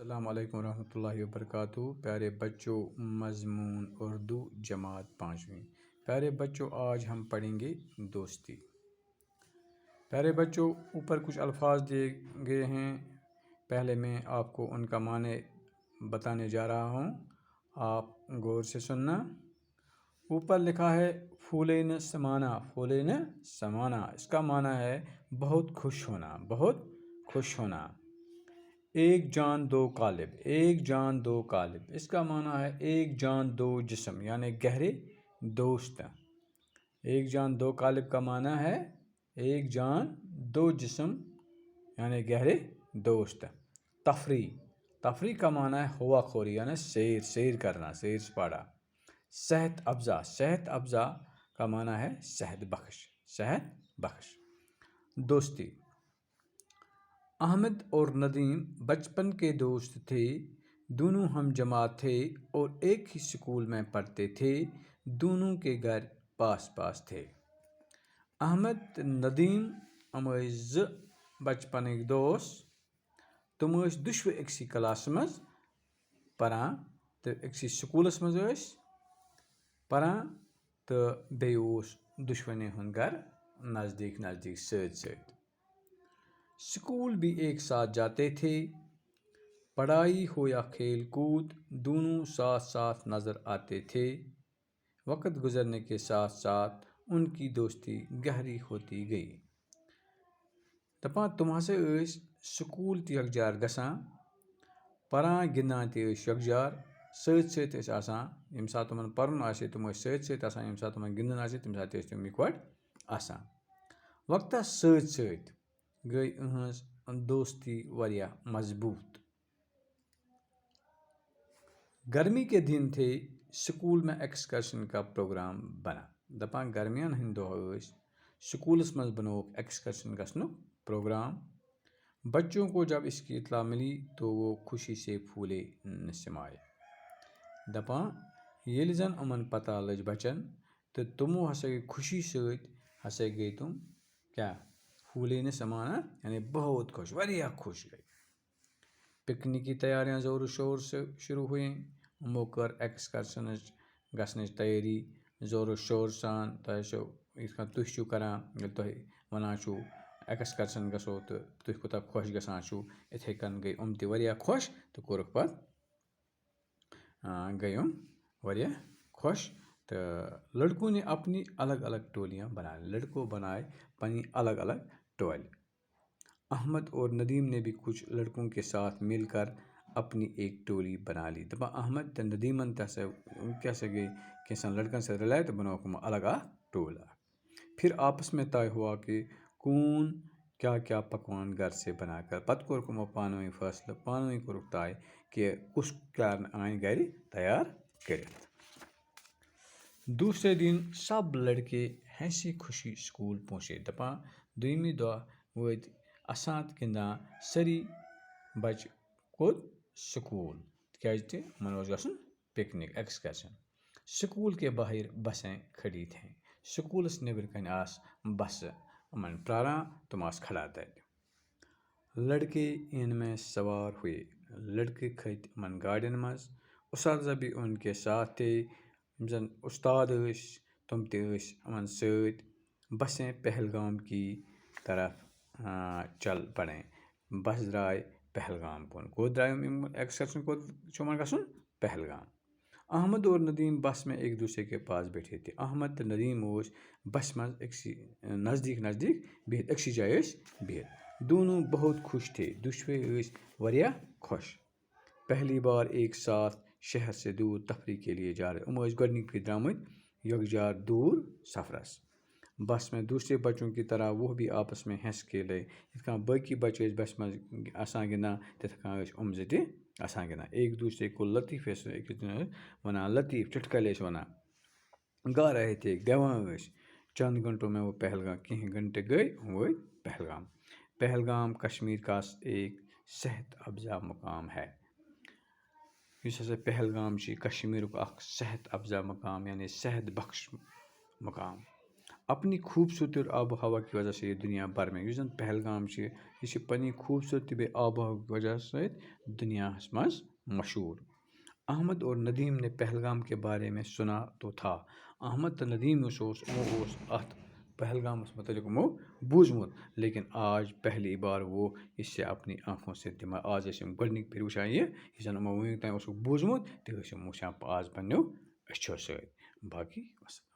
السلام علیکم ورحمۃ اللہ وبرکاتہ۔ پیارے بچوں، مضمون اردو جماعت 5ویں۔ پیارے بچوں، آج ہم پڑھیں گے دوستی۔ پیارے بچوں، اوپر کچھ الفاظ دیے گئے ہیں، پہلے میں آپ کو ان کا معنی بتانے جا رہا ہوں، آپ غور سے سننا۔ اوپر لکھا ہے پھولین سمانا، پھولین سمانا، اس کا معنی ہے بہت خوش ہونا، بہت خوش ہونا۔ ایک جان دو قالب، ایک جان دو قالب، اس کا معنی ہے ایک جان دو جسم، یعنی گہرے دوست۔ ایک جان دو قالب کا معنی ہے ایک جان دو جسم، یعنی گہرے دوست۔ تفریح، تفریح کا معنی ہے ہوا خوری، یعنی سیر کرنا، سیر سپاڑا۔ صحت افزا، صحت افزا کا معنی ہے صحت بخش، صحت بخش۔ دوستی، احمد اور ندیم بچپن کے دوست تھے، دونوں ہم جماعت تھے اور ایک ہی سکول میں پڑھتے تھے، دونوں کے گھر پاس پاس تھے۔ احمد ندیم زٕ بچپنک دوست، تم دشوے اکسی کلاس مز پران تو اکسی سکولس مز پران تو بیٚیہِ دشونے ہند گھر نزدیک نزدیک سۭتۍ سۭتۍ۔ اسکول بھی ایک ساتھ جاتے تھے، پڑھائی ہو یا کھیل کود دونوں ساتھ ساتھ نظر آتے تھے۔ وقت گزرنے کے ساتھ ساتھ ان کی دوستی گہری ہوتی گئی۔ دپان تم ہسا سکول تہ یکجار گژھان، پران گندان تہ یکجار، سۭتۍ سۭتۍ آسان، ییٚمہِ ساتہٕ تمن پرن آسہِ تم سۭتۍ سۭتۍ آسان، ییٚمہِ ساتہٕ تمن گندن آسہِ تمہِ ساتہٕ تم اِکوٹ آسان۔ وقتس سۭتۍ سۭتۍ گئی اہنٛز دوستی واریاہ مضبوط۔ گرمی کے دن تھے، سکول میں ایکسکرشن کا پروگرام بنا۔ دپان گرمیان ہند دۄہ سکولس مز بنوک ایکسکرشن گژھنُک پروگرام۔ بچوں کو جب اس کی اطلاع ملی تو وہ خوشی سے پھولے نہ سمائے۔ دپان ییٚلہِ زن یِمن پتہ لٔج بچن تو تمو ہسا گئی خوشی سۭتۍ ہسا گئی تم کیا پھولے نہ سمانا، یعنی بہت خوش، واریاہ خوش گئی۔ پکنک کی تیاریاں زور و شور سے شروع ہوئیں، یِمو کٔر ایکسکرشن گژھنٕچ تیٲری زور و شور سان۔ تۄہہِ چھو یِتھ کٔنۍ تُہۍ چھِو کران ییٚلہِ تُہۍ ونان چھِو ایکسکرشن گژھو تہٕ تُہۍ کوٗتاہ خۄش گژھان چھِو، یِتھے کٔنۍ گٔے یِم تہِ واریاہ خۄش تہٕ کوٚرُکھ پتہٕ گئے یِم واریاہ خۄش۔ تہٕ لڑکوں نے اپنی الگ الگ ٹولیاں بنائیں، لڑکوں بنائے پنی الگ الگ ٹولے۔ احمد اور ندیم نے بھی کچھ لڑکوں کے ساتھ مل کر اپنی ایک ٹولی بنا لی۔ دپان احمد تہٕ ندیمن تہِ ہسا کیٛاہ سا گئی کینٛژن لڑکن سۭتۍ رلائے تو بنووُکھ یِمو الگ اکھ ٹولہ۔ پھر آپس میں طے ہوا کہ کون کیا کیا پکوان گھر سے بنا کر، پتہٕ کوٚرُکھ یِمو پانہٕ ؤنۍ فٲصلہٕ، پانہٕ ؤنۍ کوٚرُکھ طے کہ کُس کیا آنہِ گھرِ تیار کٔرِتھ۔ دوسرے دن سب لڑکے ہنسی خوشی اسکول پہنچے۔ دپان دویمہِ دۄہ وٲتۍ اسان تہٕ گِنٛدان سٲری بچہِ کوٚت سکول، تِکیٛازِ تہِ یِمن اوس گژھُن پکنک ایکسکرشن۔ سکول کے باہر بسیں کھڑی تھیں، سکولس نیبرٕ کنۍ آسہٕ بسہٕ یِمن پراران، تم آسہٕ کھڑا تتہِ۔ لڑکے ان میں سوار ہوئے، لڑکے کھٔتۍ یِمن گاڑین منٛز۔ اساتذہ بھی ان کے ساتھ تھے، یِم زن استاد ٲسۍ تم تہِ ٲسۍ یِمن سۭتۍ۔ بسیں پہلگام کی طرف چل پڑیں، بس درائے پہلگام کُن۔ کوٚت درٛاے یِم ایکسکرشن کوٚت چھُ یِمن گژھُن؟ پہلگام۔ احمد اور ندیم بس میں ایک دوسرے کے پاس بیٹھے تھے۔ احمد تہٕ ندیم ٲسۍ بس منٛز أکسٕے نزدیک نزدیک بِہِتھ، أکسٕے جایہِ ٲسۍ بِہِتھ۔ دونوں بہت خوش تھے، دۄشوے ٲسۍ واریاہ خوش۔ پہلی بار ایک ساتھ شہر سے دور تفریح کے لیے جا رہے، یِم ٲسۍ گۄڈنِکۍ پھِرِ درٛامٕتۍ یکجار دور سفرس۔ بس میں دوسرے بچوں کی طرح وہ بھی آپس میں ہنس کھیلے، یِتھ کٔنۍ باقی بچے ٲسۍ بسہِ منٛز آسان گِنٛدان تِتھے کٔنۍ ٲسۍ یِم زٕ تہِ آسان گِنٛدان۔ ایک دوسرے کو لطیف ٲسۍ أکِس ونان، لطیف ٹٹکل ٲسۍ ونان۔ گا رہے تھے، گٮ۪وان ٲسۍ۔ چند گھنٹوں میں وہ پہلگام، کینٛہہ گھنٹہٕ گٔے یِم وٲتۍ پہلگام۔ پہلگام کشمیر کا ایک صحت افزا مقام ہے۔ یُس ہسا پہلگام چھُ، یہِ کشمیٖرُک اکھ صحت افزا مقام، یعنی صحت بخش مقام۔ اپنی خوبصورتی اور آب و ہوا کی وجہ سے یہ دنیا بھر میں یُس زن پہلگام چھِ یہِ چھِ پنٛنہِ خوٗبصوٗرتی بیٚیہِ آب و ہوا کی وجہ سۭتۍ دُنیاہَس منٛز مشہوٗر. احمد اور ندیم نے پہلگام کے بارے میں سنا تو تھا. احمد تہٕ ندیم یُس اوس یِمو اوس اَتھ پہلگامَس متعلق یِمو بوٗزمُت لیکن آج پہلی بار وہ اس سے اپنی آنکھوں سے آز ٲسۍ یِم گۄڈنِکۍ پھِرِ وٕچھان یہِ زَن یِمو وٕنیُک تام اوسُکھ بوٗزمُت تہِ ٲسۍ یِم وٕچھان آز پنٛنیو أچھو سۭتۍ. باقٕے وَسلام.